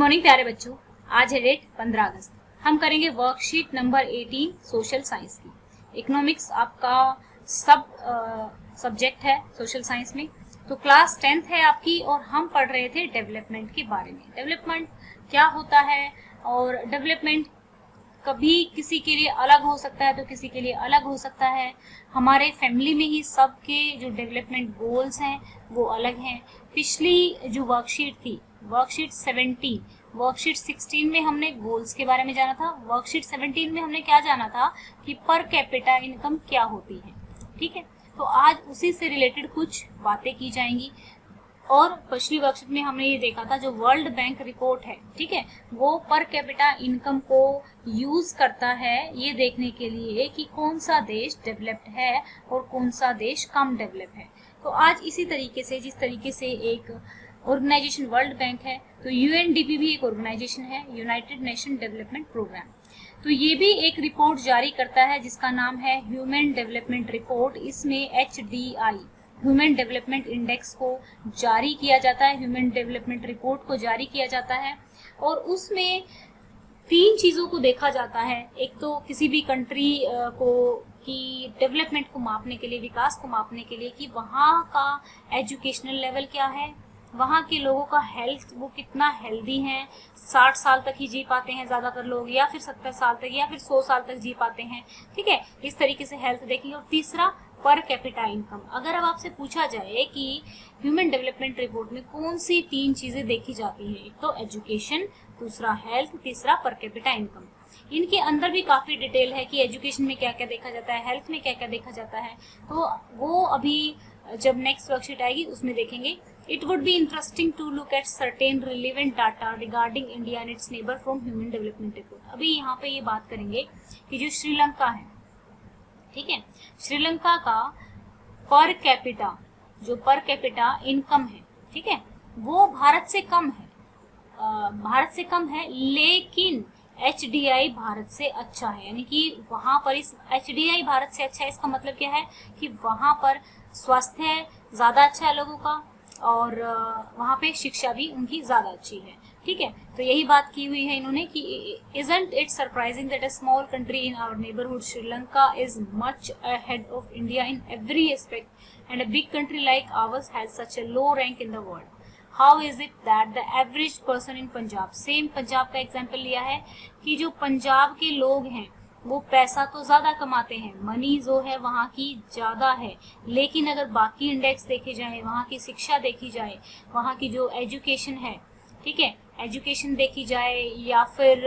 Morning प्यारे बच्चों, आज है डेट 15 अगस्त। हम करेंगे वर्कशीट नंबर 18 सोशल साइंस की। इकोनॉमिक्स आपका सब्जेक्ट है सोशल साइंस में। तो क्लास 10th है आपकी और हम पढ़ रहे थे डेवलपमेंट के बारे में। डेवलपमेंट क्या होता है और डेवलपमेंट कभी किसी के लिए अलग हो सकता है तो किसी के लिए अलग हो सकता है। हमारे फैमिली में ही सबके जो डेवलपमेंट गोल्स हैं वो अलग हैं। पिछली जो वर्कशीट थी, वर्कशीट 17, वर्कशीट 16 में हमने गोल्स के बारे में जाना था। वर्कशीट 17 में हमने क्या जाना था कि पर कैपिटा इनकम क्या होती है। ठीक है, तो आज उसी से रिलेटेड कुछ बातें की जाएंगी। और पिछली वर्कशीट में हमने ये देखा था जो वर्ल्ड बैंक रिपोर्ट है, ठीक है, वो पर कैपिटा इनकम को यूज करता है ये देखने के लिए कि कौन सा देश डेवलप्ड है और कौन सा देश कम डेवलप है। तो आज इसी तरीके से, जिस तरीके से एक ऑर्गेनाइजेशन वर्ल्ड बैंक है तो यूएनडीपी भी एक ऑर्गेनाइजेशन है, यूनाइटेड नेशन डेवलपमेंट प्रोग्राम। तो ये भी एक रिपोर्ट जारी करता है जिसका नाम है ह्यूमन डेवलपमेंट रिपोर्ट। इसमें HDI ह्यूमन डेवलपमेंट इंडेक्स को जारी किया जाता है, ह्यूमन डेवलपमेंट रिपोर्ट को जारी किया जाता है और उसमें 3 चीजों को देखा जाता है। एक तो किसी भी कंट्री को कि डेवलपमेंट को मापने के लिए, विकास को मापने के लिए कि वहाँ का एजुकेशनल लेवल क्या है, वहाँ के लोगों का हेल्थ वो कितना हेल्दी हैं, 60 साल तक ही जी पाते हैं ज़्यादातर लोग, या फिर 70 साल तक या फिर 100 साल तक जी पाते हैं। ठीक है, इस तरीके से हेल्थ देखेंगे। और तीसरा पर कैपिटा इनकम। अगर अब आपसे पूछा जाए कि ह्यूमन डेवलपमेंट रिपोर्ट में कौन सी 3 चीजें देखी जाती हैं, एक तो एजुकेशन, दूसरा हेल्थ, तीसरा पर कैपिटा इनकम। इनके अंदर भी काफी डिटेल है कि एजुकेशन में क्या क्या देखा जाता है, हेल्थ में क्या क्या देखा जाता है, तो वो अभी जब नेक्स्ट वर्कशीट आएगी उसमें देखेंगे। It would be interesting to look at certain relevant data regarding India and its neighbor from Human Development Report। अभी यहाँ पे ये बात करेंगे कि जो श्रीलंका है, ठीक है, श्रीलंका का पर कैपिटा, जो पर कैपिटा इनकम है, ठीक है, वो भारत से कम है, भारत से कम है, लेकिन HDI भारत से अच्छा है। यानी कि वहां पर इस HDI भारत से अच्छा है, इसका मतलब क्या है कि वहां पर स्वास्थ्य ज्यादा अच्छा है लोगों का और वहाँ पे शिक्षा भी उनकी ज्यादा अच्छी है। ठीक है, तो यही बात की हुई है इन्होंने कि isn't it surprising that a small country in our neighborhood Sri Lanka is much ahead of India in every aspect and a big country like ours has such a low rank in the world. How is it that the average person in Punjab, same Punjab का example लिया है कि जो पंजाब के लोग हैं वो पैसा तो ज्यादा कमाते हैं, मनी जो है वहाँ की ज्यादा है, लेकिन अगर बाकी इंडेक्स देखे जाए, वहाँ की शिक्षा देखी जाए, वहाँ की जो एजुकेशन है, ठीक है, एजुकेशन देखी जाए या फिर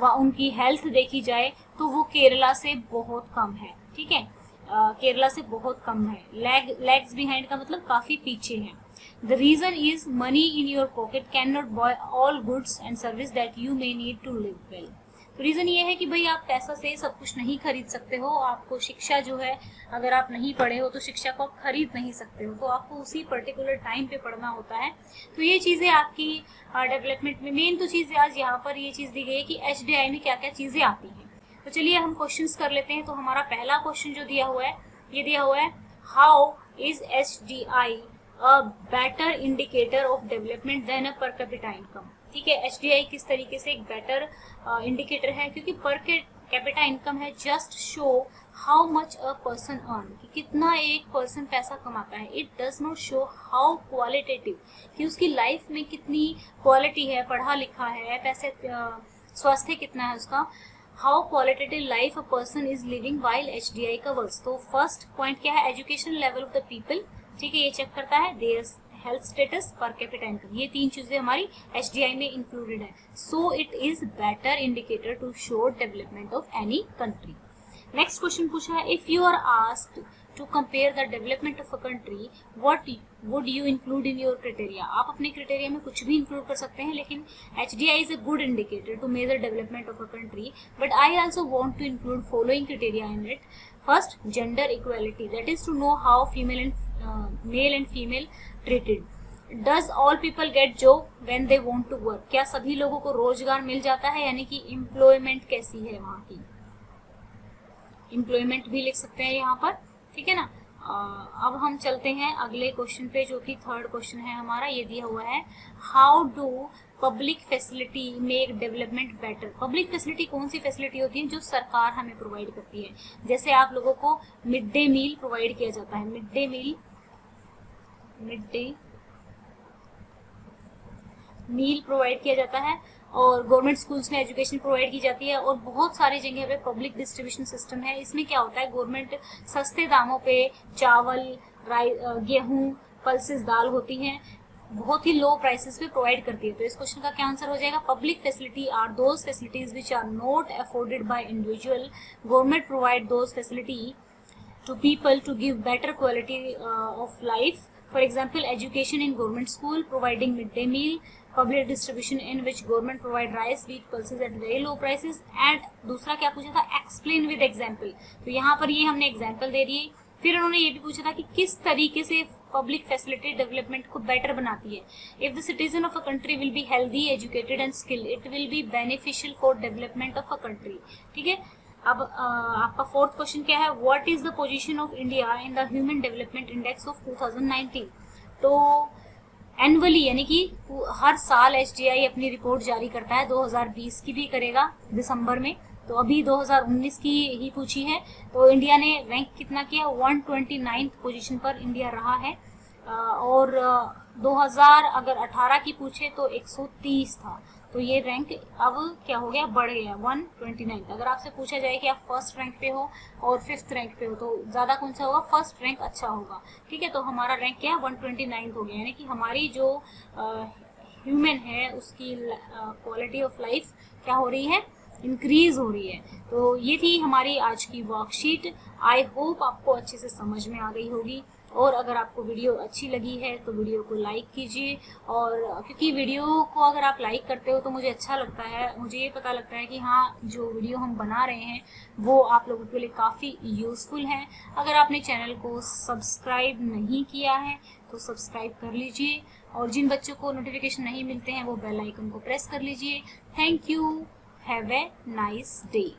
उनकी हेल्थ देखी जाए तो वो केरला से बहुत कम है। ठीक है, केरला से बहुत कम है, लैग्स बिहाइंड का मतलब काफी पीछे है। The reason is money in your pocket cannot buy all goods and service that you may need to live well। तो रीजन ये है कि भाई आप पैसा से सब कुछ नहीं खरीद सकते हो। आपको शिक्षा जो है, अगर आप नहीं पढ़े हो तो शिक्षा को आप खरीद नहीं सकते हो, तो आपको उसी पर्टिकुलर टाइम पे पढ़ना होता है। तो ये चीजें आपकी डेवलपमेंट में मेन तो चीज आज यहाँ पर ये चीज दी गई है कि HDI में क्या क्या चीजें आती हैं। तो चलिए हम क्वेश्चंस कर लेते हैं। तो हमारा पहला क्वेश्चन जो दिया हुआ है, ये दिया हुआ है, how is HDI a better indicator of development than a per capita income. ठीक है, HDI किस तरीके से एक बेटर इंडिकेटर है, क्योंकि पर कैपिटा इनकम है just show how much a person earn, कि कितना एक पर्सन पैसा कमाता है। It does not show how qualitative, कि उसकी लाइफ में कितनी क्वालिटी है, पढ़ा लिखा है, पैसे स्वास्थ्य कितना है उसका, how qualitative life a person is living while HDI covers. तो फर्स्ट पॉइंट क्या है, education level of the people, ठीक है, ये चेक करता है, their health status, per capita income, ये 3 चीजें हमारी HDI में इंक्लूडेड है। So it is better indicator to show development of any country. Next question पूछा है, if you are asked to compare the development of a country what would you include in your criteria. आप अपने criteria में कुछ भी include कर सकते हैं, लेकिन HDI is a good indicator to measure development of a country, but I also want to include following criteria in it. First, gender equality, that is to know how male and female treated. Does all people get job when they want to work, क्या सभी लोगों को रोजगार मिल जाता है, यानी कि employment कैसी है वहाँ की, एम्प्लॉयमेंट भी लिख सकते हैं यहाँ पर, ठीक है ना। अब हम चलते हैं अगले क्वेश्चन पे, जो कि थर्ड क्वेश्चन है हमारा। ये दिया हुआ है, how do public facility make development better. Public facility कौन सी फैसिलिटी होती है जो सरकार हमें प्रोवाइड करती है। जैसे आप लोगों को मिड डे मील प्रोवाइड किया जाता है, मिड डे मील प्रोवाइड किया जाता है, और गवर्नमेंट स्कूल्स में एजुकेशन प्रोवाइड की जाती है, और बहुत सारी जगह पे पब्लिक डिस्ट्रीब्यूशन सिस्टम है। इसमें क्या होता है, गवर्नमेंट सस्ते दामों पे चावल, गेहूं, पल्सेस, दाल होती हैं, बहुत ही लो प्राइसेस पे प्रोवाइड करती है। तो इस क्वेश्चन का क्या आंसर हो जाएगा, public facility are those facilities which are not afforded by individual, government provide those facility to people to give better quality of life. For example, education in government school, providing midday meal, public distribution in which government provide rice, wheat, pulses at very low prices. And दूसरा क्या पूछा था, explain with example। तो यहाँ पर ये हमने example दे दिए। फिर उन्होंने ये भी पूछा था कि किस तरीके से पब्लिक फैसिलिटी डेवलपमेंट को बेटर बनाती है। If the citizen of a country will be healthy, educated and skilled, it will be beneficial for development of a country. ठीक है। अब आपका फोर्थ क्वेश्चन क्या है, what is the position of India in the human development index of 2019। तो annually यानी कि हर साल HDI अपनी रिपोर्ट जारी करता है, 2020 की भी करेगा दिसंबर में। तो अभी 2019 की ही पूछी है। तो इंडिया ने रैंक कितना किया, 129 पोजीशन पर इंडिया रहा है। और 2018 की पूछे तो 130 था। तो ये रैंक अब क्या हो गया, बढ़ गया 129। अगर आपसे पूछा जाए कि आप फर्स्ट रैंक पे हो और 5th रैंक पे हो, तो ज़्यादा कौन सा होगा, फर्स्ट रैंक अच्छा होगा। ठीक है। तो हमारा रैंक क्या है, 129 हो गया, यानी कि हमारी जो ह्यूमन है उसकी क्वालिटी ऑफ लाइफ क्या हो रही है, इंक्रीज हो रही है। तो ये थी हमारी आज की वर्कशीट। आई होप आपको अच्छे से समझ में आ गई होगी। और अगर आपको वीडियो अच्छी लगी है तो वीडियो को लाइक कीजिए, और क्योंकि वीडियो को अगर आप लाइक करते हो तो मुझे अच्छा लगता है, मुझे ये पता लगता है कि हाँ, जो वीडियो हम बना रहे हैं वो आप लोगों के लिए काफ़ी यूज़फुल है। अगर आपने चैनल को सब्सक्राइब नहीं किया है तो सब्सक्राइब कर लीजिए, और जिन बच्चों को नोटिफिकेशन नहीं मिलते हैं वो बेल आइकन को प्रेस कर लीजिए। Thank you, have a nice day.